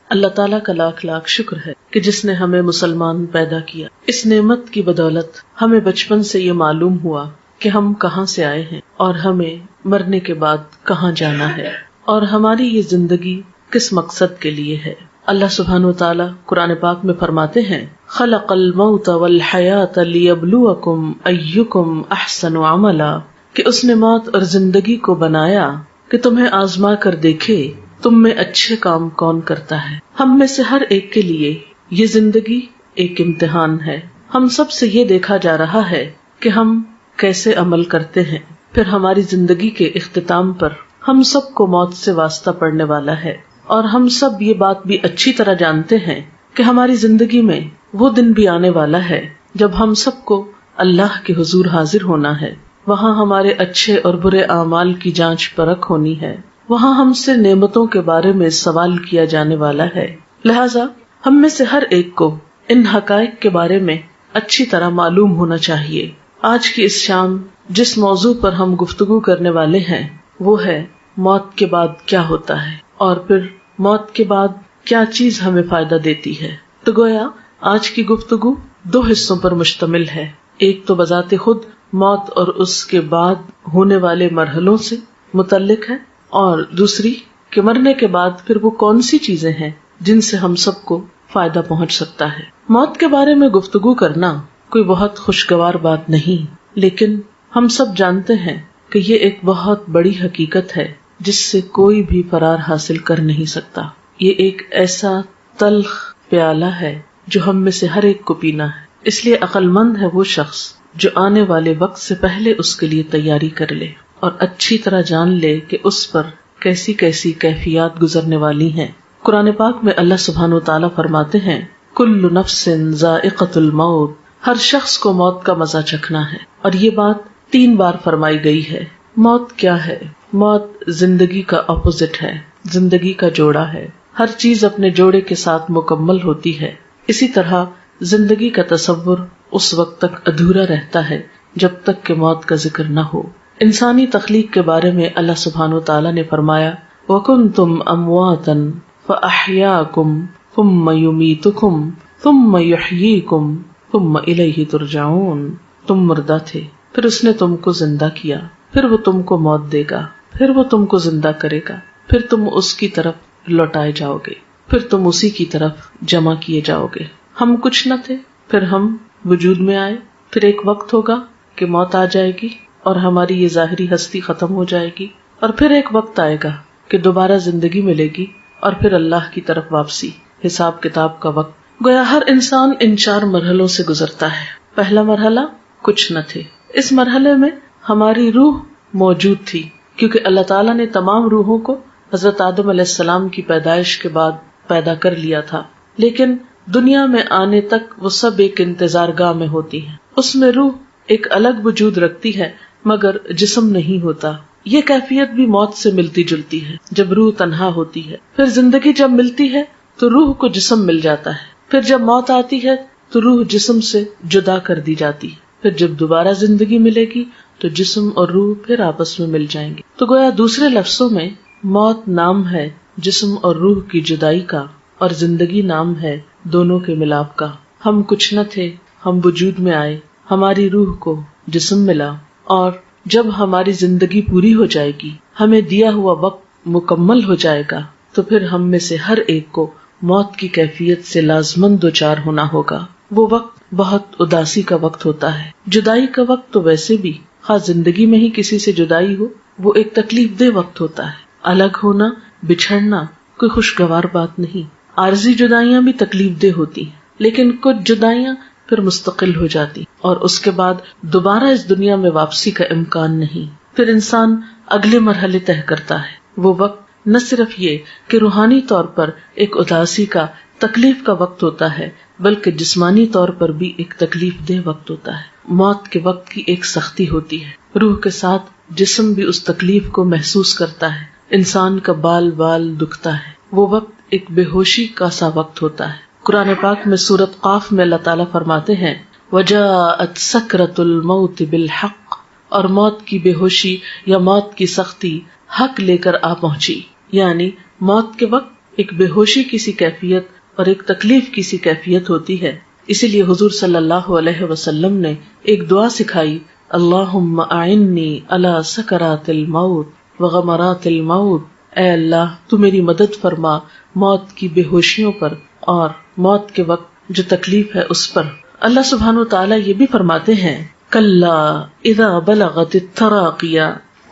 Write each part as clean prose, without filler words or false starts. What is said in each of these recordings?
اللہ تعالیٰ کا لاکھ لاکھ شکر ہے کہ جس نے ہمیں مسلمان پیدا کیا. اس نعمت کی بدولت ہمیں بچپن سے یہ معلوم ہوا کہ ہم کہاں سے آئے ہیں اور ہمیں مرنے کے بعد کہاں جانا ہے اور ہماری یہ زندگی کس مقصد کے لیے ہے. اللہ سبحانہ وتعالی قرآن پاک میں فرماتے ہیں خلق الموت والحیات لیبلوکم ایکم احسن عملا، کہ اس نے موت اور زندگی کو بنایا کہ تمہیں آزما کر دیکھے تم میں اچھے کام کون کرتا ہے. ہم میں سے ہر ایک کے لیے یہ زندگی ایک امتحان ہے. ہم سب سے یہ دیکھا جا رہا ہے کہ ہم کیسے عمل کرتے ہیں. پھر ہماری زندگی کے اختتام پر ہم سب کو موت سے واسطہ پڑنے والا ہے، اور ہم سب یہ بات بھی اچھی طرح جانتے ہیں کہ ہماری زندگی میں وہ دن بھی آنے والا ہے جب ہم سب کو اللہ کے حضور حاضر ہونا ہے. وہاں ہمارے اچھے اور برے اعمال کی جانچ پرکھ ہونی ہے. وہاں ہم سے نعمتوں کے بارے میں سوال کیا جانے والا ہے. لہٰذا ہم میں سے ہر ایک کو ان حقائق کے بارے میں اچھی طرح معلوم ہونا چاہیے. آج کی اس شام جس موضوع پر ہم گفتگو کرنے والے ہیں وہ ہے موت کے بعد کیا ہوتا ہے، اور پھر موت کے بعد کیا چیز ہمیں فائدہ دیتی ہے. تو گویا آج کی گفتگو 2 حصوں پر مشتمل ہے. ایک تو بذات خود موت اور اس کے بعد ہونے والے مرحلوں سے متعلق ہے، اور دوسری کہ مرنے کے بعد پھر وہ کون سی چیزیں ہیں جن سے ہم سب کو فائدہ پہنچ سکتا ہے. موت کے بارے میں گفتگو کرنا کوئی بہت خوشگوار بات نہیں، لیکن ہم سب جانتے ہیں کہ یہ ایک بہت بڑی حقیقت ہے جس سے کوئی بھی فرار حاصل کر نہیں سکتا. یہ ایک ایسا تلخ پیالہ ہے جو ہم میں سے ہر ایک کو پینا ہے. اس لیے عقل مند ہے وہ شخص جو آنے والے وقت سے پہلے اس کے لیے تیاری کر لے اور اچھی طرح جان لے کہ اس پر کیسی کیسی کیفیات گزرنے والی ہیں. قرآن پاک میں اللہ سبحانہ وتعالی فرماتے ہیں کل نفس ذائقۃ الموت، ہر شخص کو موت کا مزہ چکھنا ہے. اور یہ بات 3 بار فرمائی گئی ہے. موت کیا ہے؟ موت زندگی کا اپوزٹ ہے، زندگی کا جوڑا ہے. ہر چیز اپنے جوڑے کے ساتھ مکمل ہوتی ہے. اسی طرح زندگی کا تصور اس وقت تک ادھورا رہتا ہے جب تک کہ موت کا ذکر نہ ہو. انسانی تخلیق کے بارے میں اللہ سبحانہ وتعالی نے فرمایا وَكُنْتُمْ أَمْوَاتًا فَأَحْيَاكُمْ ثُمَّ يُمِيتُكُمْ ثُمَّ يُحْيِيكُمْ ثُمَّ إِلَيْهِ تُرْجَعُونَ. تم مردہ تھے، پھر اس نے تم کو زندہ کیا، پھر وہ تم کو موت دے گا، پھر وہ تم کو زندہ کرے گا، پھر تم اس کی طرف لوٹائے جاؤ گے، پھر تم اسی کی طرف جمع کیے جاؤ گے. ہم کچھ نہ تھے، پھر ہم وجود میں آئے، پھر ایک وقت ہوگا کہ موت آ جائے گی اور ہماری یہ ظاہری ہستی ختم ہو جائے گی، اور پھر ایک وقت آئے گا کہ دوبارہ زندگی ملے گی اور پھر اللہ کی طرف واپسی، حساب کتاب کا وقت. گویا ہر انسان ان 4 مرحلوں سے گزرتا ہے. پہلا مرحلہ کچھ نہ تھے. اس مرحلے میں ہماری روح موجود تھی کیونکہ اللہ تعالیٰ نے تمام روحوں کو حضرت آدم علیہ السلام کی پیدائش کے بعد پیدا کر لیا تھا، لیکن دنیا میں آنے تک وہ سب ایک انتظار گاہ میں ہوتی ہیں. اس میں روح ایک الگ وجود رکھتی ہے مگر جسم نہیں ہوتا. یہ کیفیت بھی موت سے ملتی جلتی ہے جب روح تنہا ہوتی ہے. پھر زندگی جب ملتی ہے تو روح کو جسم مل جاتا ہے. پھر جب موت آتی ہے تو روح جسم سے جدا کر دی جاتی ہے. پھر جب دوبارہ زندگی ملے گی تو جسم اور روح پھر آپس میں مل جائیں گے. تو گویا دوسرے لفظوں میں موت نام ہے جسم اور روح کی جدائی کا، اور زندگی نام ہے دونوں کے ملاپ کا. ہم کچھ نہ تھے، ہم وجود میں آئے، ہماری روح کو جسم ملا، اور جب ہماری زندگی پوری ہو جائے گی، ہمیں دیا ہوا وقت مکمل ہو جائے گا، تو پھر ہم میں سے ہر ایک کو موت کی کیفیت سے لازماً دوچار ہونا ہوگا. وہ وقت بہت اداسی کا وقت ہوتا ہے. جدائی کا وقت تو ویسے بھی خاص زندگی میں ہی کسی سے جدائی ہو وہ ایک تکلیف دہ وقت ہوتا ہے. الگ ہونا، بچھڑنا کوئی خوشگوار بات نہیں. عارضی جدائیاں بھی تکلیف دہ ہوتی ہیں، لیکن کچھ جدائیاں پھر مستقل ہو جاتی اور اس کے بعد دوبارہ اس دنیا میں واپسی کا امکان نہیں. پھر انسان اگلے مرحلے طے کرتا ہے. وہ وقت نہ صرف یہ کہ روحانی طور پر ایک اداسی کا، تکلیف کا وقت ہوتا ہے، بلکہ جسمانی طور پر بھی ایک تکلیف دہ وقت ہوتا ہے. موت کے وقت کی ایک سختی ہوتی ہے. روح کے ساتھ جسم بھی اس تکلیف کو محسوس کرتا ہے. انسان کا بال بال دکھتا ہے. وہ وقت ایک بے ہوشی کا سا وقت ہوتا ہے. قرآن پاک میں سورۃ قاف میں اللہ تعالیٰ فرماتے ہیں وَجَاءَتْ سَكْرَةُ الْمَوْتِ بِالْحَقِّ، اور موت کی بے ہوشی یا موت کی سختی حق لے کر آ پہنچی. یعنی موت کے وقت ایک بے ہوشی کی سی کیفیت اور ایک تکلیف کی سی کیفیت ہوتی ہے. اسی لیے حضور صلی اللہ علیہ وسلم نے ایک دعا سکھائی، اللہم اعنی علی سکرات الموت وغمرات الموت. اے اللہ تو میری مدد فرما موت کی بے ہوشیوں پر اور موت کے وقت جو تکلیف ہے اس پر. اللہ سبحانہ و تعالیٰ یہ بھی فرماتے ہیں، کلا اذا بلغت التراقی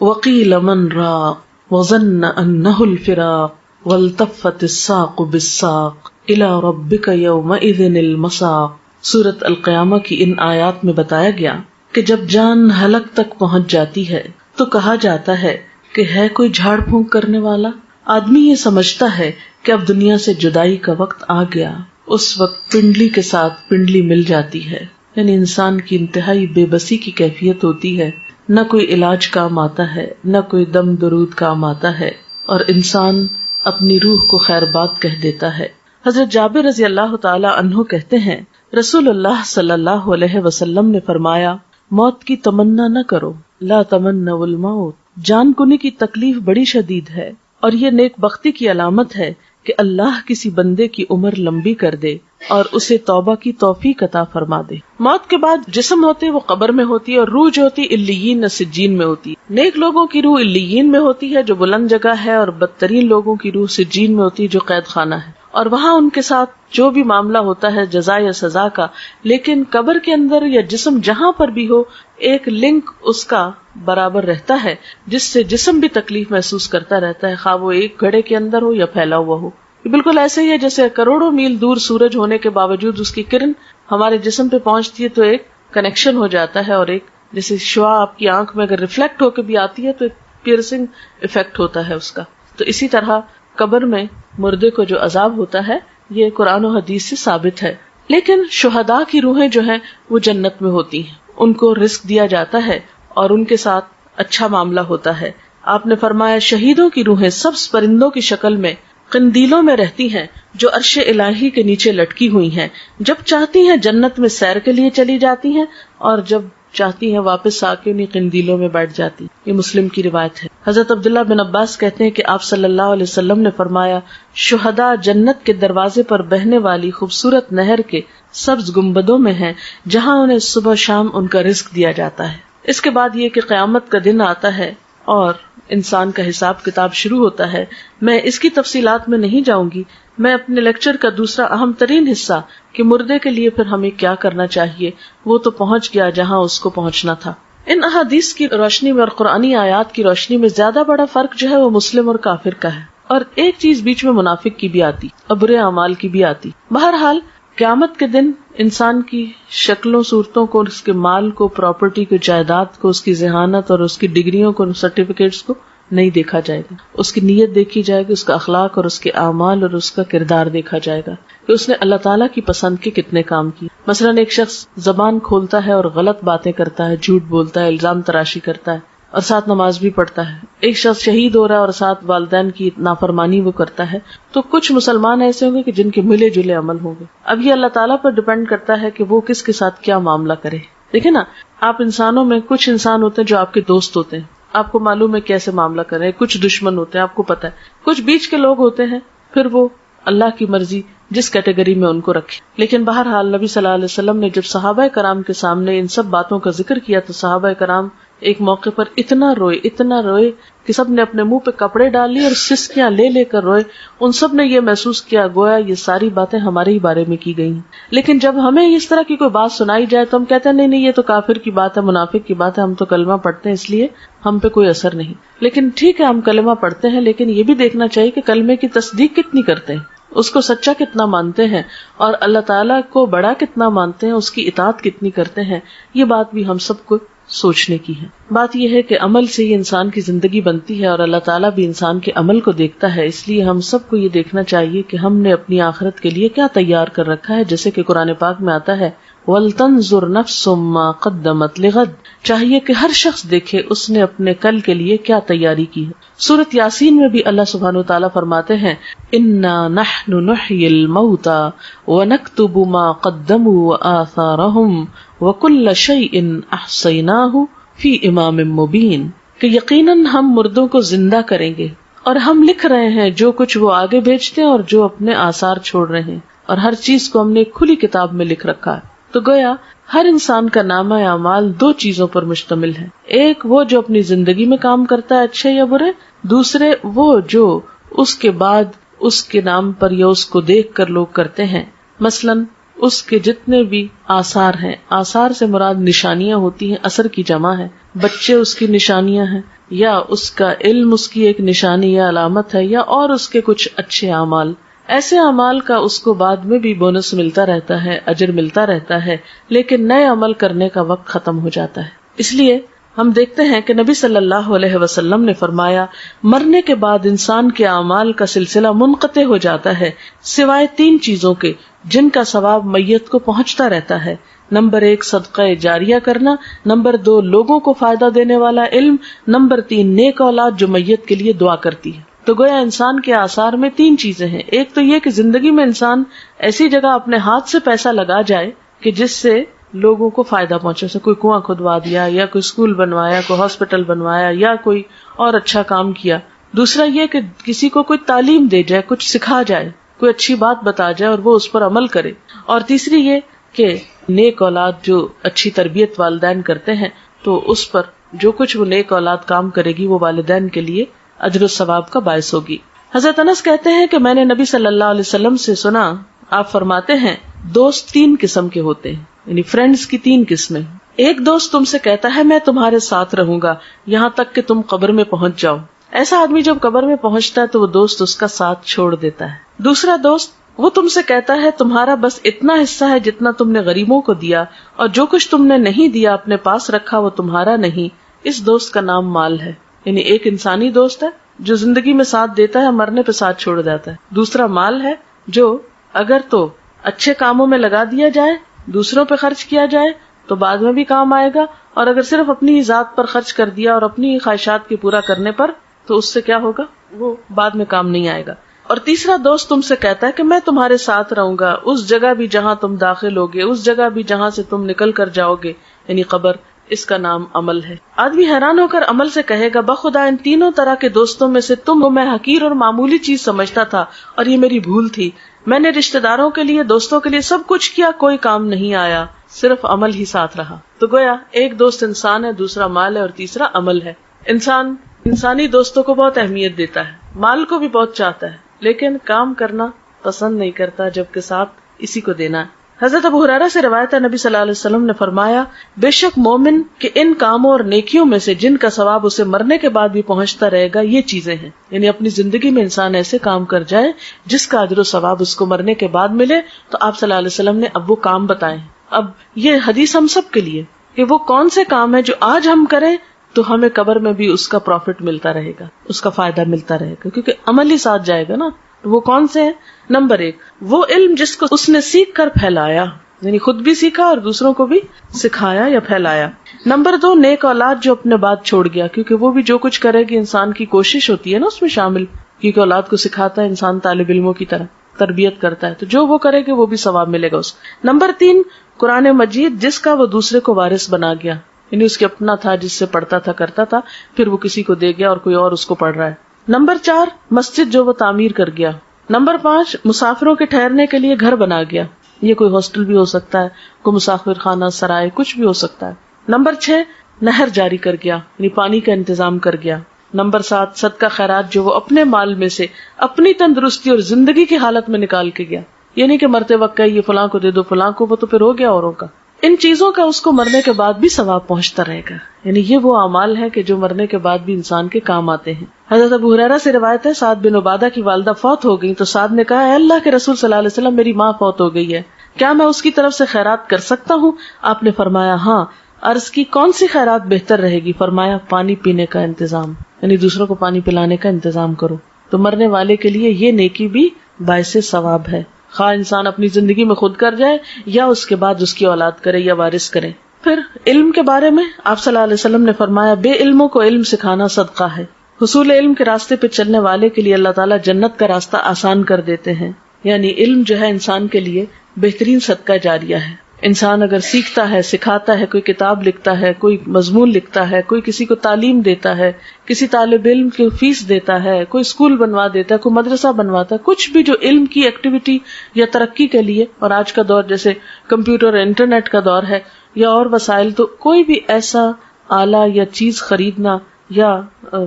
وقیل من راق وظن انہ الفراق والتفت الساق بالساق الی ربک یومئذ المساق. سورۃ القیامہ کی ان آیات میں بتایا گیا کہ جب جان حلق تک پہنچ جاتی ہے تو کہا جاتا ہے کہ ہے کوئی جھاڑ پھونک کرنے والا. آدمی یہ سمجھتا ہے کہ اب دنیا سے جدائی کا وقت آ گیا. اس وقت پنڈلی کے ساتھ پنڈلی مل جاتی ہے، یعنی انسان کی انتہائی بے بسی کی کیفیت ہوتی ہے. نہ کوئی علاج کام آتا ہے، نہ کوئی دم درود کام آتا ہے، اور انسان اپنی روح کو خیر بات کہہ دیتا ہے. حضرت جابر رضی اللہ تعالی عنہ کہتے ہیں، رسول اللہ صلی اللہ علیہ وسلم نے فرمایا، موت کی تمنا نہ کرو، لا تمنوا الموت. جان کنی کی تکلیف بڑی شدید ہے، اور یہ نیک بختی کی علامت ہے کہ اللہ کسی بندے کی عمر لمبی کر دے اور اسے توبہ کی توفیق عطا فرما دے. موت کے بعد جسم ہوتے وہ قبر میں ہوتی ہے، اور روح جو ہوتی علیین سجین میں ہوتی ہے. نیک لوگوں کی روح علیین میں ہوتی ہے جو بلند جگہ ہے، اور بدترین لوگوں کی روح سجین میں ہوتی ہے جو قید خانہ ہے، اور وہاں ان کے ساتھ جو بھی معاملہ ہوتا ہے جزا یا سزا کا. لیکن قبر کے اندر یا جسم جہاں پر بھی ہو ایک لنک اس کا برابر رہتا ہے جس سے جسم بھی تکلیف محسوس کرتا رہتا ہے، خواہ وہ ایک گھڑے کے اندر ہو یا پھیلا ہوا ہو. یہ بالکل ایسے ہی ہے جیسے کروڑوں میل دور سورج ہونے کے باوجود اس کی کرن ہمارے جسم پہ پہنچتی ہے تو ایک کنیکشن ہو جاتا ہے، اور ایک جیسے شعاع آپ کی آنکھ میں اگر ریفلیکٹ ہو کے بھی آتی ہے تو ایک پیئرسنگ افیکٹ ہوتا ہے اس کا. تو اسی طرح قبر میں مردے کو جو عذاب ہوتا ہے یہ قرآن و حدیث سے ثابت ہے. لیکن شہداء کی روحیں جو ہیں وہ جنت میں ہوتی ہیں، ان کو رزق دیا جاتا ہے اور ان کے ساتھ اچھا معاملہ ہوتا ہے. آپ نے فرمایا، شہیدوں کی روحیں سبز پرندوں کی شکل میں قندیلوں میں رہتی ہیں جو عرش الہی کے نیچے لٹکی ہوئی ہیں. جب چاہتی ہیں جنت میں سیر کے لیے چلی جاتی ہیں، اور جب چاہتی ہیں واپس آ کے انہیں قندیلوں میں بیٹھ جاتی. یہ مسلم کی روایت ہے. حضرت عبداللہ بن عباس کہتے ہیں کہ آپ صلی اللہ علیہ وسلم نے فرمایا، شہداء جنت کے دروازے پر بہنے والی خوبصورت نہر کے سبز گنبدوں میں ہیں جہاں انہیں صبح شام ان کا رزق دیا جاتا ہے. اس کے بعد یہ کہ قیامت کا دن آتا ہے اور انسان کا حساب کتاب شروع ہوتا ہے. میں اس کی تفصیلات میں نہیں جاؤں گی. میں اپنے لیکچر کا دوسرا اہم ترین حصہ کہ مردے کے لیے پھر ہمیں کیا کرنا چاہیے وہ تو پہنچ گیا جہاں اس کو پہنچنا تھا. ان احادیث کی روشنی میں اور قرآنی آیات کی روشنی میں زیادہ بڑا فرق جو ہے وہ مسلم اور کافر کا ہے، اور ایک چیز بیچ میں منافق کی بھی آتی اور برے اعمال کی بھی آتی. بہرحال قیامت کے دن انسان کی شکلوں صورتوں کو، اس کے مال کو، پراپرٹی کو، جائیداد کو، اس کی ذہانت اور اس کی ڈگریوں کو، سرٹیفکیٹس کو نہیں دیکھا جائے گا. اس کی نیت دیکھی جائے گی، اس کا اخلاق اور اس کے اعمال اور اس کا کردار دیکھا جائے گا کہ اس نے اللہ تعالیٰ کی پسند کے کتنے کام کیے. مثلاً ایک شخص زبان کھولتا ہے اور غلط باتیں کرتا ہے، جھوٹ بولتا ہے، الزام تراشی کرتا ہے اور ساتھ نماز بھی پڑھتا ہے. ایک شخص شہید ہو رہا ہے اور ساتھ والدین کی نافرمانی وہ کرتا ہے. تو کچھ مسلمان ایسے ہوں گے کہ جن کے ملے جلے عمل ہوں گے. اب یہ اللہ تعالیٰ پر ڈیپینڈ کرتا ہے کہ وہ کس کے ساتھ کیا معاملہ کرے. دیکھیں نا، آپ انسانوں میں کچھ انسان ہوتے ہیں جو آپ کے دوست ہوتے ہیں، آپ کو معلوم ہے کیسے معاملہ کریں. کچھ دشمن ہوتے ہیں، آپ کو پتا ہے. کچھ بیچ کے لوگ ہوتے ہیں، پھر وہ اللہ کی مرضی جس کیٹیگری میں ان کو رکھے. لیکن بہرحال نبی صلی اللہ علیہ وسلم نے جب صحابہ کرام کے سامنے ان سب باتوں کا ذکر کیا تو صحابہ کرام ایک موقع پر اتنا روئے کہ سب نے اپنے منہ پہ کپڑے ڈال لیے اور سسکیاں لے لے کر روئے. ان سب نے یہ محسوس کیا گویا یہ ساری باتیں ہمارے ہی بارے میں کی گئی. لیکن جب ہمیں اس طرح کی کوئی بات سنائی جائے تو ہم کہتے ہیں نہیں یہ تو کافر کی بات ہے، منافق کی بات ہے، ہم تو کلمہ پڑھتے ہیں اس لیے ہم پہ کوئی اثر نہیں. لیکن ٹھیک ہے ہم کلمہ پڑھتے ہیں، لیکن یہ بھی دیکھنا چاہیے کہ کلمے کی تصدیق کتنی کرتے ہیں، اس کو سچا کتنا مانتے ہیں، اور اللہ تعالیٰ کو بڑا کتنا مانتے ہیں، اس کی اطاعت کتنی کرتے ہیں. یہ بات بھی ہم سب کو سوچنے کی ہے. بات یہ ہے کہ عمل سے ہی انسان کی زندگی بنتی ہے اور اللہ تعالیٰ بھی انسان کے عمل کو دیکھتا ہے. اس لیے ہم سب کو یہ دیکھنا چاہیے کہ ہم نے اپنی آخرت کے لیے کیا تیار کر رکھا ہے. جیسے کہ قرآن پاک میں آتا ہے وَلْتَنْظُرْ نَفْسٌ مَا قَدَّمَتْ لِغَدٍ، چاہیے کہ ہر شخص دیکھے اس نے اپنے کل کے لیے کیا تیاری کی ہے. سورۃ یاسین میں بھی اللہ سبحانہ و تعالیٰ فرماتے ہیں اِنَّا نَحْنُ نُحْيِي الْمَوْتَى وَنَكْتُبُ مَا قَدَّمُوا وَآثَارَهُمْ وَكُلَّ شَيْءٍ أَحْصَيْنَاهُ فِي إِمَامٍ مُبِينٍ، کہ یقیناً ہم مردوں کو زندہ کریں گے اور ہم لکھ رہے ہیں جو کچھ وہ آگے بھیجتے ہیں اور جو اپنے آثار چھوڑ رہے ہیں، اور ہر چیز کو ہم نے ایک کھلی کتاب میں لکھ رکھا ہے. تو گویا ہر انسان کا نامہ اعمال دو چیزوں پر مشتمل ہے، ایک وہ جو اپنی زندگی میں کام کرتا ہے اچھے یا برے، دوسرے وہ جو اس کے بعد اس کے نام پر یا اس کو دیکھ کر لوگ کرتے ہیں. مثلاً اس کے جتنے بھی آثار ہیں، آثار سے مراد نشانیاں ہوتی ہیں، اثر کی جمع ہے. بچے اس کی نشانیاں ہیں، یا اس کا علم اس کی ایک نشانی یا علامت ہے، یا اور اس کے کچھ اچھے اعمال. ایسے اعمال کا اس کو بعد میں بھی بونس ملتا رہتا ہے، اجر ملتا رہتا ہے، لیکن نئے عمل کرنے کا وقت ختم ہو جاتا ہے. اس لیے ہم دیکھتے ہیں کہ نبی صلی اللہ علیہ وسلم نے فرمایا مرنے کے بعد انسان کے اعمال کا سلسلہ منقطع ہو جاتا ہے سوائے تین چیزوں کے جن کا ثواب میت کو پہنچتا رہتا ہے. نمبر 1 صدقہ جاریہ کرنا، نمبر 2 لوگوں کو فائدہ دینے والا علم، نمبر 3 نیک اولاد جو میت کے لیے دعا کرتی ہے. تو گویا انسان کے آثار میں تین چیزیں ہیں. ایک تو یہ کہ زندگی میں انسان ایسی جگہ اپنے ہاتھ سے پیسہ لگا جائے کہ جس سے لوگوں کو فائدہ پہنچے، سے کوئی کنواں کھدوا دیا، یا کوئی اسکول بنوایا، کوئی ہاسپٹل بنوایا، یا کوئی اور اچھا کام کیا. دوسرا یہ کہ کسی کو کوئی تعلیم دے جائے، کچھ سکھا جائے، کوئی اچھی بات بتا جائے اور وہ اس پر عمل کرے. اور تیسری یہ کہ نیک اولاد جو اچھی تربیت والدین کرتے ہیں تو اس پر جو کچھ وہ نیک اولاد کام کرے گی وہ والدین کے لیے اجر و ثواب کا باعث ہوگی. حضرت انس کہتے ہیں کہ میں نے نبی صلی اللہ علیہ وسلم سے سنا، آپ فرماتے ہیں دوست تین قسم کے ہوتے ہیں، یعنی فرینڈز کی تین قسمیں. ایک دوست تم سے کہتا ہے میں تمہارے ساتھ رہوں گا یہاں تک کہ تم قبر میں پہنچ جاؤ. ایسا آدمی جب قبر میں پہنچتا ہے تو وہ دوست اس کا ساتھ چھوڑ دیتا ہے. دوسرا دوست وہ تم سے کہتا ہے تمہارا بس اتنا حصہ ہے جتنا تم نے غریبوں کو دیا، اور جو کچھ تم نے نہیں دیا اپنے پاس رکھا وہ تمہارا نہیں. اس دوست کا نام مال ہے. یعنی ایک انسانی دوست ہے جو زندگی میں ساتھ دیتا ہے، مرنے پہ ساتھ چھوڑ جاتا ہے. دوسرا مال ہے جو اگر تو اچھے کاموں میں لگا دیا جائے، دوسروں پہ خرچ کیا جائے تو بعد میں بھی کام آئے گا، اور اگر صرف اپنی ہی ذات پر خرچ کر دیا اور اپنی خواہشات کے پورا کرنے پر تو اس سے کیا ہوگا، وہ بعد میں کام نہیں آئے گا. اور تیسرا دوست تم سے کہتا ہے کہ میں تمہارے ساتھ رہوں گا اس جگہ بھی جہاں تم داخل ہوگے، اس جگہ بھی جہاں سے تم نکل کر جاؤ گے، یعنی قبر. اس کا نام عمل ہے. آدمی حیران ہو کر عمل سے کہے گا بخدا ان تینوں طرح کے دوستوں میں سے تم میں حقیر اور معمولی چیز سمجھتا تھا اور یہ میری بھول تھی. میں نے رشتہ داروں کے لیے، دوستوں کے لیے سب کچھ کیا، کوئی کام نہیں آیا، صرف عمل ہی ساتھ رہا. تو گویا ایک دوست انسان ہے، دوسرا مال ہے اور تیسرا عمل ہے. انسان انسانی دوستوں کو بہت اہمیت دیتا ہے، مال کو بھی بہت چاہتا ہے، لیکن کام کرنا پسند نہیں کرتا جبکہ ساتھ اسی کو دینا ہے. حضرت ابو ہریرہ سے روایت ہے نبی صلی اللہ علیہ وسلم نے فرمایا بے شک مومن کے ان کاموں اور نیکیوں میں سے جن کا ثواب اسے مرنے کے بعد بھی پہنچتا رہے گا یہ چیزیں ہیں. یعنی اپنی زندگی میں انسان ایسے کام کر جائے جس کا اجر و ثواب اس کو مرنے کے بعد ملے. تو آپ صلی اللہ علیہ وسلم نے اب وہ کام بتائے. اب یہ حدیث ہم سب کے لیے کہ وہ کون سے کام ہے جو آج ہم کریں تو ہمیں قبر میں بھی اس کا پروفٹ ملتا رہے گا، اس کا فائدہ ملتا رہے گا، کیونکہ عمل ہی ساتھ جائے گا نا. وہ کون سے ہیں؟ نمبر 1 وہ علم جس کو اس نے سیکھ کر پھیلایا، یعنی خود بھی سیکھا اور دوسروں کو بھی سکھایا یا پھیلایا. نمبر 2 نیک اولاد جو اپنے بعد چھوڑ گیا، کیونکہ وہ بھی جو کچھ کرے گی انسان کی کوشش ہوتی ہے نا اس میں شامل، کیونکہ اولاد کو سکھاتا ہے انسان طالب علموں کی طرح تربیت کرتا ہے، تو جو وہ کرے گی وہ بھی ثواب ملے گا اس. نمبر 3 قرآن مجید جس کا وہ دوسرے کو وارث بنا گیا، یعنی اس کے اپنا تھا جس سے پڑھتا تھا کرتا تھا، پھر وہ کسی کو دے گیا اور کوئی اور اس کو پڑھ رہا ہے. نمبر 4 مسجد جو وہ تعمیر کر گیا. نمبر 5 مسافروں کے ٹھہرنے کے لیے گھر بنا گیا، یہ کوئی ہاسٹل بھی ہو سکتا ہے، کوئی مسافر خانہ، سرائے، کچھ بھی ہو سکتا ہے. نمبر 6 نہر جاری کر گیا، یعنی پانی کا انتظام کر گیا. نمبر 7 صدقہ خیرات جو وہ اپنے مال میں سے اپنی تندرستی اور زندگی کی حالت میں نکال کے گیا، یعنی کہ مرتے وقت کہ یہ فلاں کو دے دو فلاں کو، وہ تو پھر ہو گیا اوروں کا. ان چیزوں کا اس کو مرنے کے بعد بھی ثواب پہنچتا رہے گا. یعنی یہ وہ اعمال ہے کہ جو مرنے کے بعد بھی انسان کے کام آتے ہیں. حضرت ابو ہریرہ سے روایت ہے سعد بن عبادہ کی والدہ فوت ہو گئی تو سعد نے کہا اے اللہ کے رسول صلی اللہ علیہ وسلم میری ماں فوت ہو گئی ہے، کیا میں اس کی طرف سے خیرات کر سکتا ہوں؟ آپ نے فرمایا ہاں. عرض کی کون سی خیرات بہتر رہے گی؟ فرمایا پانی پینے کا انتظام، یعنی دوسروں کو پانی پلانے کا انتظام کرو. تو مرنے والے کے لیے یہ نیکی بھی باعث ثواب ہے، خواہ انسان اپنی زندگی میں خود کر جائے یا اس کے بعد اس کی اولاد کرے یا وارث کرے. پھر علم کے بارے میں آپ صلی اللہ علیہ وسلم نے فرمایا بے علموں کو علم سکھانا صدقہ ہے. حصول علم کے راستے پہ چلنے والے کے لیے اللہ تعالیٰ جنت کا راستہ آسان کر دیتے ہیں. یعنی علم جو ہے انسان کے لیے بہترین صدقہ جاریہ ہے. انسان اگر سیکھتا ہے، سکھاتا ہے، کوئی کتاب لکھتا ہے، کوئی مضمون لکھتا ہے، کوئی کسی کو تعلیم دیتا ہے، کسی طالب علم کی فیس دیتا ہے، کوئی اسکول بنوا دیتا ہے، کوئی مدرسہ بنواتا ہے، کچھ بھی جو علم کی ایکٹیویٹی یا ترقی کے لیے، اور آج کا دور جیسے کمپیوٹر انٹرنیٹ کا دور ہے یا اور وسائل، تو کوئی بھی ایسا آلہ یا چیز خریدنا یا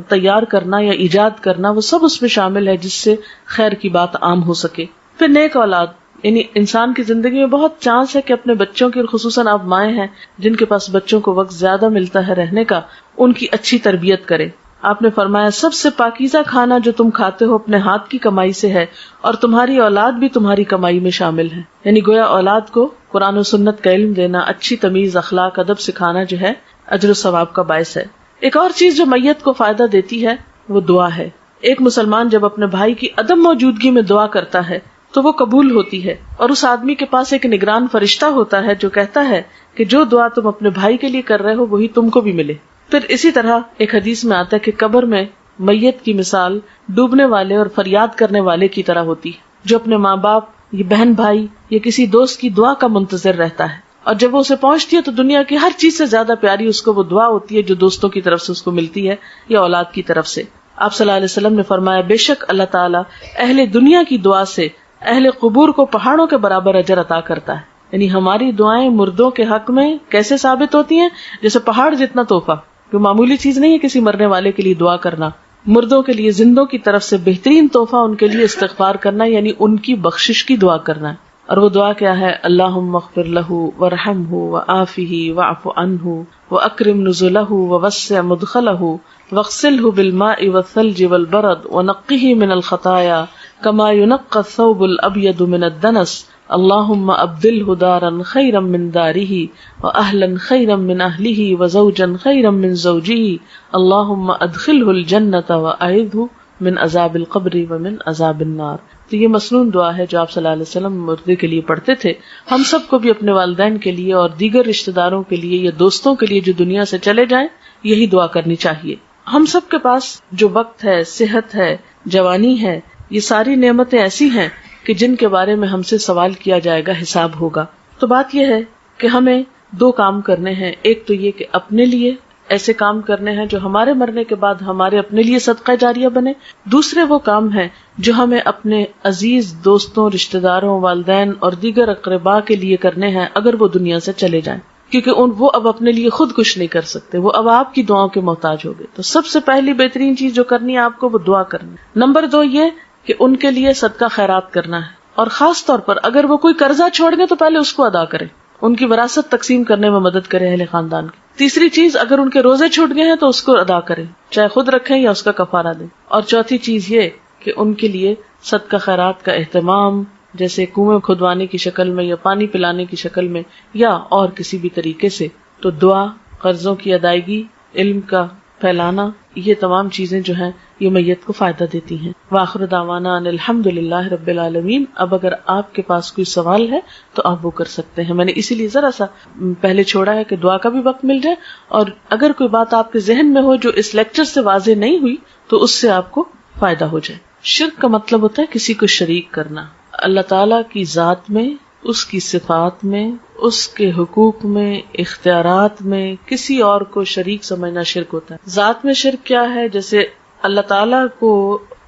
تیار کرنا یا ایجاد کرنا، وہ سب اس میں شامل ہے جس سے خیر کی بات عام ہو سکے. پھر نیک اولاد، یعنی انسان کی زندگی میں بہت چانس ہے کہ اپنے بچوں کی، اور خصوصاً آپ مائیں ہیں جن کے پاس بچوں کو وقت زیادہ ملتا ہے رہنے کا، ان کی اچھی تربیت کرے. آپ نے فرمایا سب سے پاکیزہ کھانا جو تم کھاتے ہو اپنے ہاتھ کی کمائی سے ہے، اور تمہاری اولاد بھی تمہاری کمائی میں شامل ہے. یعنی گویا اولاد کو قرآن و سنت کا علم دینا، اچھی تمیز، اخلاق، ادب سکھانا جو ہے اجر و ثواب کا باعث ہے. ایک اور چیز جو میت کو فائدہ دیتی ہے وہ دعا ہے. ایک مسلمان جب اپنے بھائی کی عدم موجودگی میں دعا کرتا ہے تو وہ قبول ہوتی ہے، اور اس آدمی کے پاس ایک نگران فرشتہ ہوتا ہے جو کہتا ہے کہ جو دعا تم اپنے بھائی کے لیے کر رہے ہو وہی تم کو بھی ملے. پھر اسی طرح ایک حدیث میں آتا ہے کہ قبر میں میت کی مثال ڈوبنے والے اور فریاد کرنے والے کی طرح ہوتی ہے، جو اپنے ماں باپ یا بہن بھائی یا کسی دوست کی دعا کا منتظر رہتا ہے، اور جب وہ اسے پہنچتی ہے تو دنیا کی ہر چیز سے زیادہ پیاری اس کو وہ دعا ہوتی ہے جو دوستوں کی طرف سے اس کو ملتی ہے یا اولاد کی طرف سے. آپ صلی اللہ علیہ وسلم نے فرمایا بے شک اللہ تعالیٰ اہل دنیا کی دعا سے اہل قبور کو پہاڑوں کے برابر اجر عطا کرتا ہے. یعنی ہماری دعائیں مردوں کے حق میں کیسے ثابت ہوتی ہیں؟ جیسے پہاڑ جتنا تحفہ، جو معمولی چیز نہیں ہے کسی مرنے والے کے لیے دعا کرنا. مردوں کے لیے زندوں کی طرف سے بہترین تحفہ ان کے لیے استغفار کرنا، یعنی ان کی بخشش کی دعا کرنا. اور وہ دعا کیا ہے؟ اللہم اغفر لہ وارحمہ وعافہ واعف عنہ واکرم نزلہ ووسع مدخلہ واغسلہ بالماء والثلج والبرد ونقہ من الخطایا کما ينقى الثوب الابيض من الدنس اللهم ابدله دارا خيرا من داره واهلا خيرا من اهله وزوجا خيرا من زوجه اللهم ادخله الجنة واعذه من عذاب القبر ومن عذاب النار. تو یہ مسنون دعا ہے جو آپ صلی اللہ علیہ وسلم مردے کے لیے پڑھتے تھے. ہم سب کو بھی اپنے والدین کے لیے اور دیگر رشتہ داروں کے لیے یا دوستوں کے لیے جو دنیا سے چلے جائیں یہی دعا کرنی چاہیے. ہم سب کے پاس جو وقت ہے، صحت ہے، جوانی ہے، یہ ساری نعمتیں ایسی ہیں کہ جن کے بارے میں ہم سے سوال کیا جائے گا، حساب ہوگا. تو بات یہ ہے کہ ہمیں دو کام کرنے ہیں. ایک تو یہ کہ اپنے لیے ایسے کام کرنے ہیں جو ہمارے مرنے کے بعد ہمارے اپنے لیے صدقہ جاریہ بنے. دوسرے وہ کام ہیں جو ہمیں اپنے عزیز دوستوں، رشتہ داروں، والدین اور دیگر اقرباء کے لیے کرنے ہیں اگر وہ دنیا سے چلے جائیں، کیونکہ وہ اب اپنے لیے خود کچھ نہیں کر سکتے، وہ اب آپ کی دعاؤں کے محتاج ہو گئے. تو سب سے پہلی بہترین چیز جو کرنی ہے آپ کو وہ دعا کرنی. نمبر 2 یہ کہ ان کے لیے صدقہ خیرات کرنا ہے، اور خاص طور پر اگر وہ کوئی قرضہ چھوڑ گئے تو پہلے اس کو ادا کریں، ان کی وراثت تقسیم کرنے میں مدد کریں اہل خاندان کی. تیسری چیز، اگر ان کے روزے چھوٹ گئے ہیں تو اس کو ادا کریں، چاہے خود رکھیں یا اس کا کفارہ دیں. اور چوتھی چیز یہ کہ ان کے لیے صدقہ خیرات کا اہتمام، جیسے کنویں کھدوانے کی شکل میں یا پانی پلانے کی شکل میں یا اور کسی بھی طریقے سے. تو دعا، قرضوں کی ادائیگی، علم کا پھیلانا، یہ تمام چیزیں جو ہیں یہ میت کو فائدہ دیتی ہیں. وآخر دعوانا ان الحمدللہ رب العالمین. اب اگر آپ کے پاس کوئی سوال ہے تو آپ وہ کر سکتے ہیں. میں نے اسی لیے ذرا سا پہلے چھوڑا ہے کہ دعا کا بھی وقت مل جائے، اور اگر کوئی بات آپ کے ذہن میں ہو جو اس لیکچر سے واضح نہیں ہوئی تو اس سے آپ کو فائدہ ہو جائے. شرک کا مطلب ہوتا ہے کسی کو شریک کرنا. اللہ تعالیٰ کی ذات میں، اس کی صفات میں، اس کے حقوق میں، اختیارات میں کسی اور کو شریک سمجھنا شرک ہوتا ہے. ذات میں شرک کیا ہے؟ جیسے اللہ تعالیٰ کو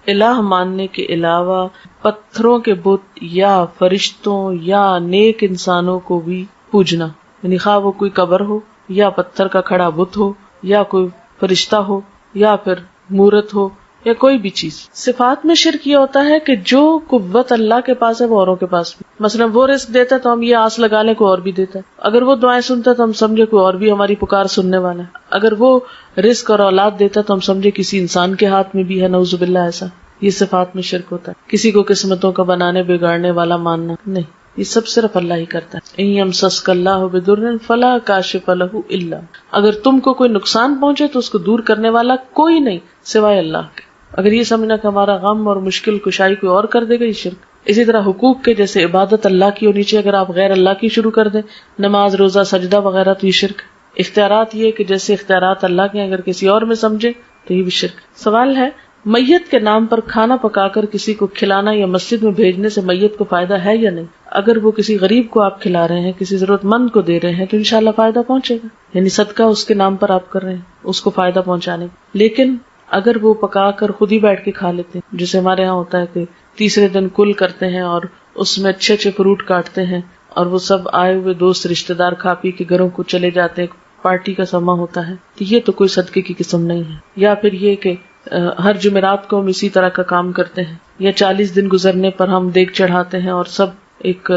الہ ماننے کے علاوہ پتھروں کے بت یا فرشتوں یا نیک انسانوں کو بھی پوجنا، یعنی خواہ وہ کوئی قبر ہو یا پتھر کا کھڑا بت ہو یا کوئی فرشتہ ہو یا پھر مورت ہو یا کوئی بھی چیز. صفات میں شرک یہ ہوتا ہے کہ جو قوت اللہ کے پاس ہے وہ اوروں کے پاس بھی. مثلا وہ رزق دیتا ہے تو ہم یہ آس لگا لیں کوئی اور بھی دیتا ہے. اگر وہ دعائیں سنتا ہے تو ہم سمجھے کوئی اور بھی ہماری پکار سننے والا ہے. اگر وہ رزق اور اولاد دیتا ہے تو ہم سمجھے کسی انسان کے ہاتھ میں بھی ہے، نعوذ باللہ ایسا. یہ صفات میں شرک ہوتا ہے. کسی کو قسمتوں کا بنانے بگاڑنے والا ماننا نہیں، یہ سب صرف اللہ ہی کرتا ہے. ان یمسسک اللہ بضر فلا کاشف لہ الا، اگر تم کو کوئی نقصان پہنچے تو اس کو دور کرنے والا کوئی نہیں سوائے اللہ کے. اگر یہ سمجھنا کہ ہمارا غم اور مشکل کشائی کوئی اور کر دے گا، یہ شرک. اسی طرح حقوق کے، جیسے عبادت اللہ کی ہونی چاہیے، اگر آپ غیر اللہ کی شروع کر دیں، نماز، روزہ، سجدہ وغیرہ، تو یہ شرک. اختیارات یہ کہ جیسے اختیارات اللہ کے اگر کسی اور میں سمجھے تو یہ بھی شرک. سوال ہے میت کے نام پر کھانا پکا کر کسی کو کھلانا یا مسجد میں بھیجنے سے میت کو فائدہ ہے یا نہیں؟ اگر وہ کسی غریب کو آپ کھلا رہے ہیں، کسی ضرورت مند کو دے رہے ہیں تو انشاءاللہ فائدہ پہنچے گا، یعنی صدقہ اس کے نام پر آپ کر رہے ہیں اس کو فائدہ پہنچانے کا۔ لیکن اگر وہ پکا کر خود ہی بیٹھ کے کھا لیتے ہیں، جیسے ہمارے ہاں ہوتا ہے کہ تیسرے دن کل کرتے ہیں اور اس میں اچھے اچھے فروٹ کاٹتے ہیں اور وہ سب آئے ہوئے دوست رشتہ دار کھا پی کے گھروں کو چلے جاتے ہیں، پارٹی کا سما ہوتا ہے، تو یہ تو کوئی صدقے کی قسم نہیں ہے۔ یا پھر یہ کہ ہر جمعرات کو ہم اسی طرح کا کام کرتے ہیں، یا 40 دن گزرنے پر ہم دیگ چڑھاتے ہیں اور سب ایک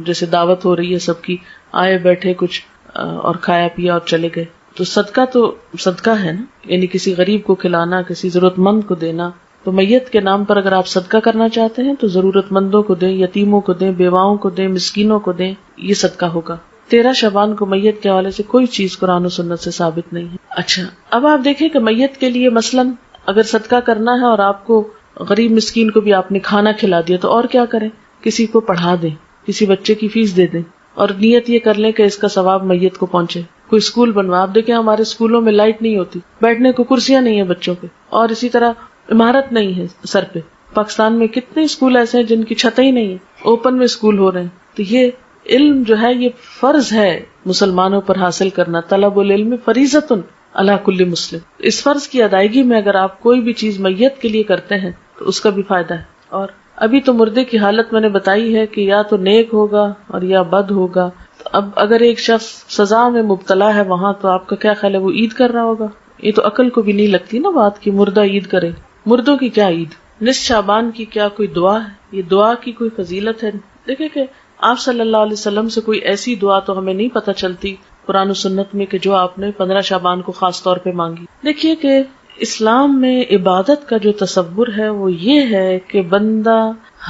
جیسے دعوت ہو رہی ہے سب کی، آئے بیٹھے کچھ اور کھایا پیا اور چلے گئے، تو صدقہ ہے نا، یعنی کسی غریب کو کھلانا، کسی ضرورت مند کو دینا۔ تو میت کے نام پر اگر آپ صدقہ کرنا چاہتے ہیں تو ضرورت مندوں کو دیں، یتیموں کو دیں، بیواؤں کو دیں، مسکینوں کو دیں، یہ صدقہ ہوگا۔ 13 شعبان کو میت کے حوالے سے کوئی چیز قرآن و سنت سے ثابت نہیں ہے۔ اچھا، اب آپ دیکھیں کہ میت کے لیے مثلاً اگر صدقہ کرنا ہے اور آپ کو غریب مسکین کو بھی آپ نے کھانا کھلا دیا تو اور کیا کریں؟ کسی کو پڑھا دیں، کسی بچے کی فیس دے دیں، اور نیت یہ کر لیں کہ اس کا ثواب میت کو پہنچے۔ کوئی اسکول بنوا، آپ دیکھیں ہمارے اسکولوں میں لائٹ نہیں ہوتی، بیٹھنے کو کرسیاں نہیں ہیں بچوں پہ، اور اسی طرح عمارت نہیں ہے سر پہ۔ پاکستان میں کتنے اسکول ایسے ہیں جن کی چھتیں ہی نہیں ہیں، اوپن میں اسکول ہو رہے ہیں۔ تو یہ علم جو ہے یہ فرض ہے مسلمانوں پر حاصل کرنا، طلب العلم فریضۃ علی کل مسلم۔ اس فرض کی ادائیگی میں اگر آپ کوئی بھی چیز میت کے لیے کرتے ہیں تو اس کا بھی فائدہ ہے۔ اور ابھی تو مردے کی حالت میں نے بتائی ہے کہ یا تو نیک ہوگا اور یا بد ہوگا۔ تو اب اگر ایک شخص سزا میں مبتلا ہے وہاں، تو آپ کا کیا خیال ہے وہ عید کر رہا ہوگا؟ یہ تو عقل کو بھی نہیں لگتی نا بات کہ مردہ عید کرے۔ مردوں کی کیا عید؟ نصف شعبان کی کیا کوئی دعا ہے؟ یہ دعا کی کوئی فضیلت ہے؟ دیکھیں کہ آپ صلی اللہ علیہ وسلم سے کوئی ایسی دعا تو ہمیں نہیں پتہ چلتی قرآن و سنت میں کہ جو آپ نے 15 شعبان کو خاص طور پہ مانگی۔ دیکھیے کہ اسلام میں عبادت کا جو تصور ہے وہ یہ ہے کہ بندہ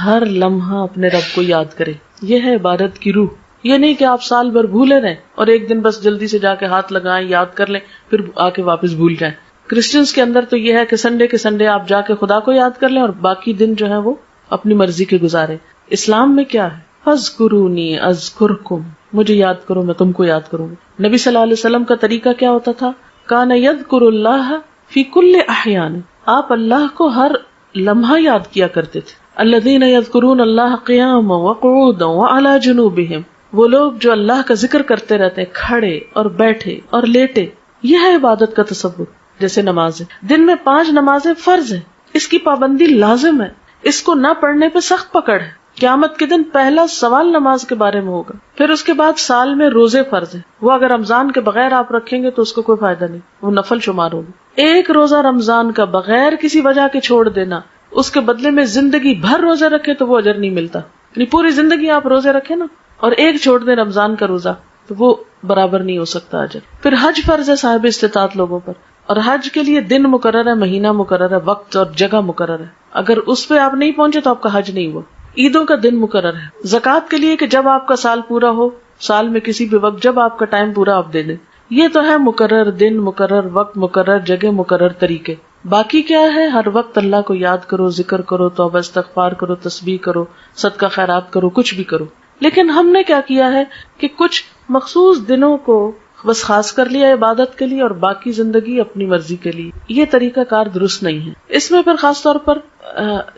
ہر لمحہ اپنے رب کو یاد کرے، یہ ہے عبادت کی روح۔ یہ نہیں کہ آپ سال بھر بھولے رہیں اور ایک دن بس جلدی سے جا کے ہاتھ لگائیں، یاد کر لیں، پھر آ کے واپس بھول جائیں۔ کرسچنس کے اندر تو یہ ہے کہ سنڈے کے سنڈے آپ جا کے خدا کو یاد کر لیں اور باقی دن جو ہے وہ اپنی مرضی کے گزارے۔ اسلام میں کیا ہے؟ فاذکرونی اذکرکم، مجھے یاد کرو میں تم کو یاد کروں گا۔ نبی صلی اللہ علیہ وسلم کا طریقہ کیا ہوتا تھا؟ کان یذکر اللہ فی کل احیان، آپ اللہ کو ہر لمحہ یاد کیا کرتے تھے۔ الذین یذکرون اللہ قیاما وقعودا وعلی جنوبہم، وہ لوگ جو اللہ کا ذکر کرتے رہتے ہیں کھڑے اور بیٹھے اور لیٹے۔ یہ ہے عبادت کا تصور۔ جیسے نمازیں، دن میں 5 نمازیں فرض ہیں، اس کی پابندی لازم ہے، اس کو نہ پڑھنے پہ سخت پکڑ ہے۔ قیامت کے دن پہلا سوال نماز کے بارے میں ہوگا۔ پھر اس کے بعد سال میں روزے فرض ہیں، وہ اگر رمضان کے بغیر آپ رکھیں گے تو اس کو کوئی فائدہ نہیں، وہ نفل شمار ہوگی۔ ایک روزہ رمضان کا بغیر کسی وجہ کے چھوڑ دینا، اس کے بدلے میں زندگی بھر روزے رکھے تو وہ اجر نہیں ملتا۔ یعنی پوری زندگی آپ روزے رکھے نا اور ایک چھوڑ دیں رمضان کا روزہ تو وہ برابر نہیں ہو سکتا اجر۔ پھر حج فرض ہے صاحب استطاعت لوگوں پر، اور حج کے لیے دن مقرر ہے، مہینہ مقرر ہے، وقت اور جگہ مقرر ہے۔ اگر اس پہ آپ نہیں پہنچے تو آپ کا حج نہیں ہوا۔ عیدوں کا دن مقرر ہے، زکوٰۃ کے لیے کہ جب آپ کا سال پورا ہو، سال میں کسی بھی وقت جب آپ کا ٹائم پورا آپ دے دیں۔ یہ تو ہے مقرر دن، مقرر وقت، مقرر جگہ، مقرر طریقے۔ باقی کیا ہے؟ ہر وقت اللہ کو یاد کرو، ذکر کرو، توبہ استغفار کرو، تسبیح کرو، صدقہ خیرات کرو، کچھ بھی کرو۔ لیکن ہم نے کیا کیا ہے کہ کچھ مخصوص دنوں کو بس خاص کر لیا عبادت کے لیے اور باقی زندگی اپنی مرضی کے لیے۔ یہ طریقہ کار درست نہیں ہے۔ اس میں پھر خاص طور پر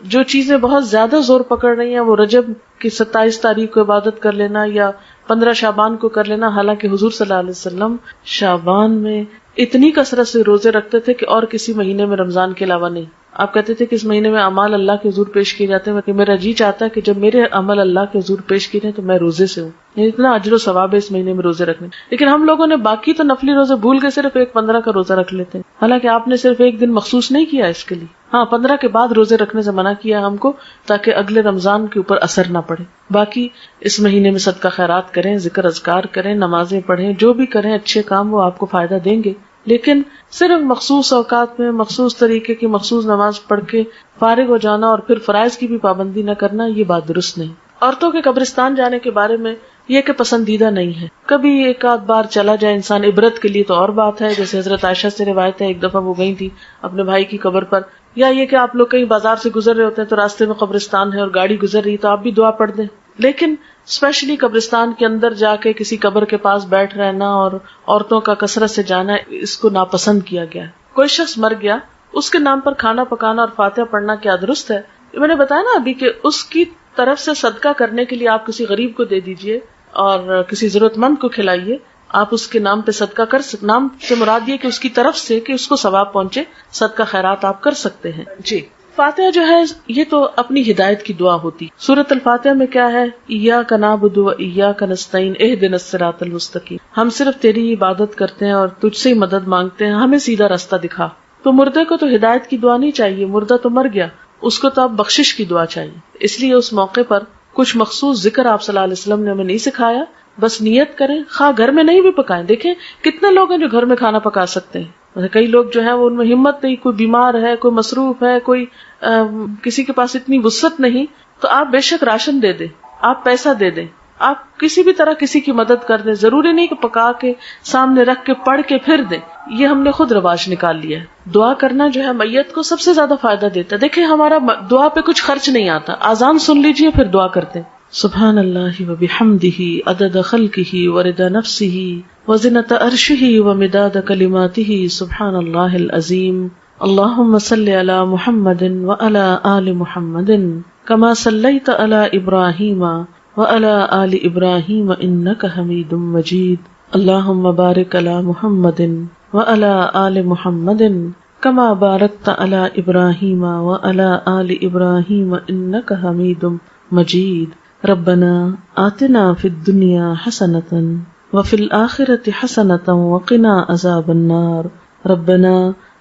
جو چیزیں بہت زیادہ زور پکڑ رہی ہیں وہ رجب کی 27 تاریخ کو عبادت کر لینا یا 15 شعبان کو کر لینا، حالانکہ حضور صلی اللہ علیہ وسلم شعبان میں اتنی کثرت سے روزے رکھتے تھے کہ اور کسی مہینے میں رمضان کے علاوہ نہیں۔ آپ کہتے تھے کہ اس مہینے میں اعمال اللہ کے حضور پیش کیے جاتے ہیں کہ میرا جی چاہتا ہے کہ جب میرے عمل اللہ کے حضور پیش کیے جائیں تو میں روزے سے ہوں، یعنی اتنا اجر و ثواب ہے اس مہینے میں روزے رکھنے۔ لیکن ہم لوگوں نے باقی تو نفلی روزے بھول کے صرف ایک 15 کا روزہ رکھ لیتے ہیں، حالانکہ آپ نے صرف ایک دن مخصوص نہیں کیا اس کے لیے۔ ہاں 15 کے بعد روزے رکھنے سے منع کیا ہم کو تاکہ اگلے رمضان کے اوپر اثر نہ پڑے۔ باقی اس مہینے میں صدقہ خیرات کریں، ذکر اذکار کریں، نمازیں پڑھیں، جو بھی کریں اچھے کام وہ آپ کو فائدہ دیں گے۔ لیکن صرف مخصوص اوقات میں مخصوص طریقے کی مخصوص نماز پڑھ کے فارغ ہو جانا اور پھر فرائض کی بھی پابندی نہ کرنا، یہ بات درست نہیں۔ عورتوں کے قبرستان جانے کے بارے میں یہ کہ پسندیدہ نہیں ہے، کبھی ایک آدھ بار چلا جائے انسان عبرت کے لیے تو اور بات ہے، جیسے حضرت عائشہ سے روایت ہے ایک دفعہ وہ گئی تھی اپنے بھائی کی قبر پر، یا یہ کہ آپ لوگ کہیں بازار سے گزر رہے ہوتے ہیں تو راستے میں قبرستان ہے اور گاڑی گزر رہی تو آپ بھی دعا پڑھ دیں۔ لیکن اسپیشلی قبرستان کے اندر جا کے کسی قبر کے پاس بیٹھ رہنا اور عورتوں کا کثرت سے جانا، اس کو ناپسند کیا گیا ہے۔ کوئی شخص مر گیا، اس کے نام پر کھانا پکانا اور فاتحہ پڑھنا کیا درست ہے؟ میں نے بتایا نا ابھی کہ اس کی طرف سے صدقہ کرنے کے لیے آپ کسی غریب کو دے دیجئے اور کسی ضرورت مند کو کھلائیے. آپ اس کے نام پہ صدقہ کر سکتے. نام سے مراد یہ کہ اس کی طرف سے کہ اس کو ثواب پہنچے، صدقہ خیرات آپ کر سکتے ہیں. جی فاتحہ جو ہے یہ تو اپنی ہدایت کی دعا ہوتی. سورۃ الفاتحہ میں کیا ہے؟ ایاک نعبد و ایاک نستعین اہدنا الصراط المستقیم. ہم صرف تیری عبادت کرتے ہیں اور تجھ سے ہی مدد مانگتے ہیں، ہمیں سیدھا راستہ دکھا. تو مردے کو تو ہدایت کی دعا نہیں چاہیے، مردہ تو مر گیا، اس کو تو اب بخشش کی دعا چاہیے. اس لیے اس موقع پر کچھ مخصوص ذکر آپ صلی اللہ علیہ وسلم نے ہمیں نہیں سکھایا. بس نیت کریں، خواہ گھر میں نہیں بھی پکائیں. دیکھیں کتنے لوگ ہیں جو گھر میں کھانا پکا سکتے ہیں. کئی لوگ جو ہیں وہ ان میں ہمت نہیں، کوئی بیمار ہے، کوئی مصروف ہے، کوئی کسی کے پاس اتنی وسعت نہیں. تو آپ بے شک راشن دے دیں، آپ پیسہ دے دیں، آپ کسی بھی طرح کسی کی مدد کر دیں. ضروری نہیں کہ پکا کے سامنے رکھ کے پڑھ کے پھر دیں. یہ ہم نے خود رواج نکال لیا ہے. دعا کرنا جو ہے میت کو سب سے زیادہ فائدہ دیتا ہے. دیکھیں ہمارا دعا پہ کچھ خرچ نہیں آتا. اذان سن لیجئے پھر دعا کرتے ہیں. سبحان اللہ وبحمدہ عدد خلقہ ورضا نفسہ وزنۃ عرشہ ومداد کلماتہ سبحان اللہ العظیم. اللہم صلی علی محمد وعلی آل محمد کما صلیت علی ابراہیم وعلی آل ابراہیم انک حمید مجید. اللہم بارک علی محمد وعلی آل محمد کما بارکت علی ابراہیم وعلی آل ابراہیم انک حمید مجید. ربنا آتنا فی الدنیا حسنۃ وفی الآخرۃ حسنۃ وقنا عذاب النار. ربنا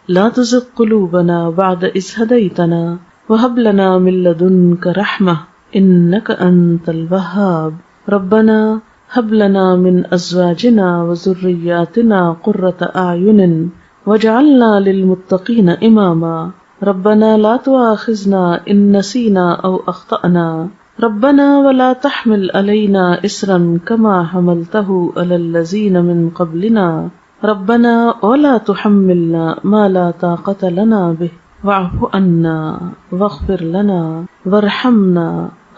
لا تزغ قلوبنا بعد اذ ہدیتنا وہب لنا من لدنک رحمۃ انک انت الوہاب. ربنا ہب لنا من ازواجنا وذریاتنا قرۃ اعین واجعلنا للمتقین اماما. ربنا لا تؤاخذنا ان نسینا او اخطأنا. ربنا ولا تحمل علينا إصرا كما حملته على الذين من قبلنا. ربنا ولا تحملنا ما لا طاقة لنا به واعف عنا واغفر لنا وارحمنا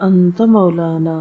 أنت مولانا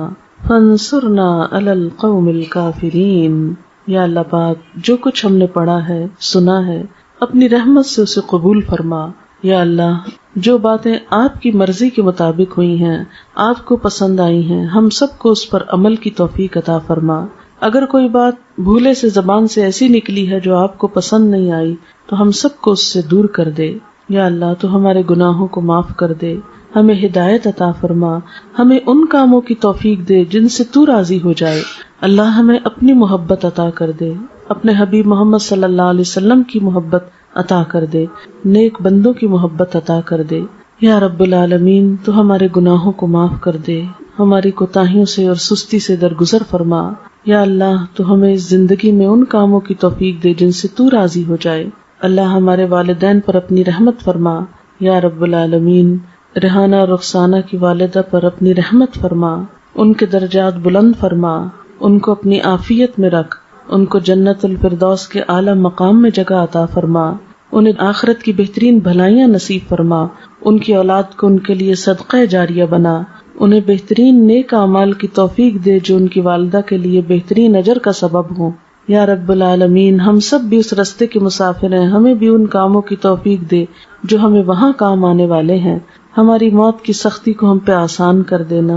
فانصرنا على القوم الكافرين. یا اللہ پاک جو کچھ ہم نے پڑھا ہے سنا ہے اپنی رحمت سے اسے قبول فرما. یا اللہ جو باتیں آپ کی مرضی کے مطابق ہوئی ہیں، آپ کو پسند آئی ہیں، ہم سب کو اس پر عمل کی توفیق عطا فرما. اگر کوئی بات بھولے سے زبان سے ایسی نکلی ہے جو آپ کو پسند نہیں آئی تو ہم سب کو اس سے دور کر دے. یا اللہ تو ہمارے گناہوں کو معاف کر دے، ہمیں ہدایت عطا فرما، ہمیں ان کاموں کی توفیق دے جن سے تو راضی ہو جائے. اللہ ہمیں اپنی محبت عطا کر دے، اپنے حبیب محمد صلی اللہ علیہ وسلم کی محبت عطا کر دے، نیک بندوں کی محبت عطا کر دے. یا رب العالمین تو ہمارے گناہوں کو معاف کر دے، ہماری کوتاہیوں سے اور سستی سے درگزر فرما. یا اللہ تو ہمیں اس زندگی میں ان کاموں کی توفیق دے جن سے تو راضی ہو جائے. اللہ ہمارے والدین پر اپنی رحمت فرما. یا رب العالمین ریحانہ اور رخسانہ کی والدہ پر اپنی رحمت فرما، ان کے درجات بلند فرما، ان کو اپنی عافیت میں رکھ، ان کو جنت الفردوس کے اعلی مقام میں جگہ عطا فرما، انہیں آخرت کی بہترین بھلائیاں نصیب فرما، ان کی اولاد کو ان کے لیے صدقہ جاریہ بنا، انہیں بہترین نیک اعمال کی توفیق دے جو ان کی والدہ کے لیے بہترین اجر کا سبب ہوں. یا رب العالمین ہم سب بھی اس رستے کے مسافر ہیں، ہمیں بھی ان کاموں کی توفیق دے جو ہمیں وہاں کام آنے والے ہیں. ہماری موت کی سختی کو ہم پہ آسان کر دینا،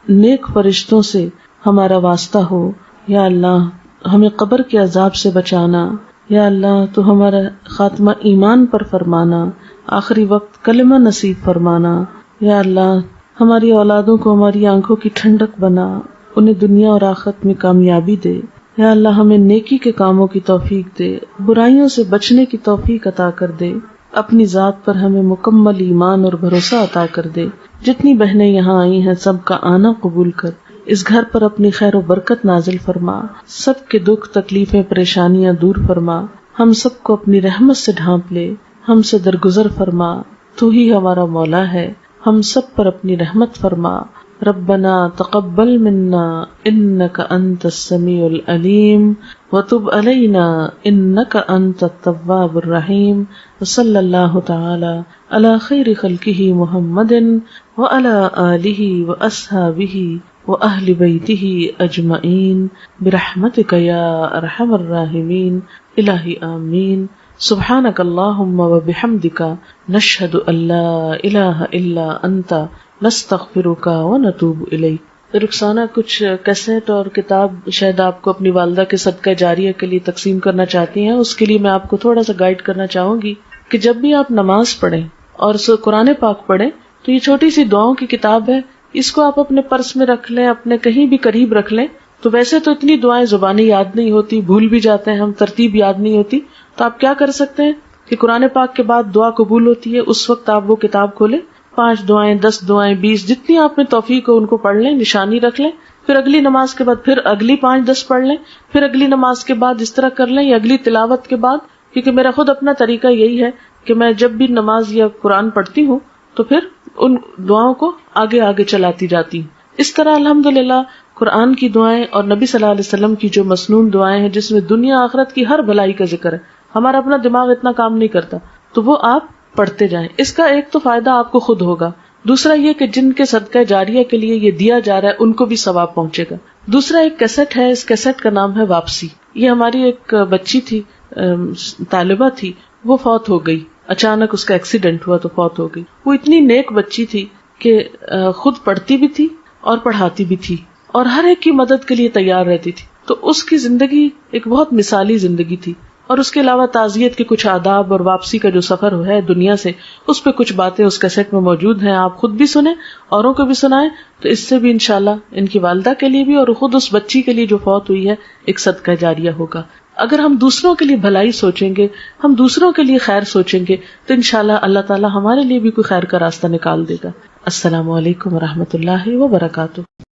نیک فرشتوں سے ہمارا واسطہ ہو. یا اللہ ہمیں قبر کے عذاب سے بچانا. یا اللہ تو ہمارا خاتمہ ایمان پر فرمانا، آخری وقت کلمہ نصیب فرمانا. یا اللہ ہماری اولادوں کو ہماری آنکھوں کی ٹھنڈک بنا، انہیں دنیا اور آخرت میں کامیابی دے. یا اللہ ہمیں نیکی کے کاموں کی توفیق دے، برائیوں سے بچنے کی توفیق عطا کر دے. اپنی ذات پر ہمیں مکمل ایمان اور بھروسہ عطا کر دے. جتنی بہنیں یہاں آئی ہیں سب کا آنا قبول کر، اس گھر پر اپنی خیر و برکت نازل فرما، سب کے دکھ تکلیفیں پریشانیاں دور فرما، ہم سب کو اپنی رحمت سے ڈھانپ لے، ہم سے درگزر فرما. تو ہی ہمارا مولا ہے، ہم سب پر اپنی رحمت فرما. ربنا تقبل منا انک انت السمیع العلیم وتب علینا انک انت التواب الرحیم. وصلی اللہ تعالی علی خیر خلقہ محمد وعلی آلہ واصحابہ وأهل بيته أجمعين برحمتك يا أرحم الراحمين. إلهي آمين. سبحانک اللہم و بحمدک نشہد ان لا الہ الا انت نستغفرک و نتوب الیک. رخسانہ کچھ کیسٹ اور کتاب شاید آپ کو اپنی والدہ کے صدقہ جاریہ کے لیے تقسیم کرنا چاہتی ہیں. اس کے لیے میں آپ کو تھوڑا سا گائیڈ کرنا چاہوں گی کہ جب بھی آپ نماز پڑھیں اور قرآن پاک پڑھیں تو یہ چھوٹی سی دعاؤں کی کتاب ہے، اس کو آپ اپنے پرس میں رکھ لیں، اپنے کہیں بھی قریب رکھ لیں. تو ویسے تو اتنی دعائیں زبانی یاد نہیں ہوتی، بھول بھی جاتے ہیں ہم، ترتیب یاد نہیں ہوتی. تو آپ کیا کر سکتے ہیں کہ قرآن پاک کے بعد دعا قبول ہوتی ہے، اس وقت آپ وہ کتاب کھولیں، 5 دعائیں 10 دعائیں 20 جتنی آپ میں توفیق ہو ان کو پڑھ لیں، نشانی رکھ لیں. پھر اگلی نماز کے بعد پھر اگلی 5-10 پڑھ لیں، پھر اگلی نماز کے بعد اس طرح کر لیں، یا اگلی تلاوت کے بعد. کیونکہ میرا خود اپنا طریقہ یہی ہے کہ میں جب بھی نماز یا قرآن پڑھتی ہوں تو پھر ان دعاؤں کو آگے آگے چلاتی جاتی ہوں. اس طرح الحمدللہ قرآن کی دعائیں اور نبی صلی اللہ علیہ وسلم کی جو مسنون دعائیں ہیں جس میں دنیا آخرت کی ہر بھلائی کا ذکر ہے، ہمارا اپنا دماغ اتنا کام نہیں کرتا، تو وہ آپ پڑھتے جائیں. اس کا ایک تو فائدہ آپ کو خود ہوگا، دوسرا یہ کہ جن کے صدقہ جاریہ کے لیے یہ دیا جا رہا ہے ان کو بھی ثواب پہنچے گا. دوسرا ایک کیسٹ ہے، اس کیسٹ کا نام ہے واپسی. یہ ہماری ایک بچی تھی، طالبہ تھی، وہ فوت ہو گئی، اچانک اس کا ایکسیڈنٹ ہوا تو فوت ہو گئی. وہ اتنی نیک بچی تھی کہ خود پڑھتی بھی تھی اور پڑھاتی بھی تھی اور ہر ایک کی مدد کے لیے تیار رہتی تھی. تو اس کی زندگی ایک بہت مثالی زندگی تھی. اور اس کے علاوہ تعزیت کے کچھ آداب اور واپسی کا جو سفر ہے دنیا سے، اس پہ کچھ باتیں اس کیسٹ میں موجود ہیں. آپ خود بھی سنیں، اوروں کو بھی سنائیں، تو اس سے بھی انشاءاللہ ان کی والدہ کے لیے بھی اور خود اس بچی کے لیے جو فوت ہوئی ہے ایک صدقہ جاریہ ہوگا. اگر ہم دوسروں کے لیے بھلائی سوچیں گے، ہم دوسروں کے لیے خیر سوچیں گے، تو انشاءاللہ اللہ تعالی ہمارے لیے بھی کوئی خیر کا راستہ نکال دے گا. السلام علیکم ورحمۃ اللہ وبرکاتہ.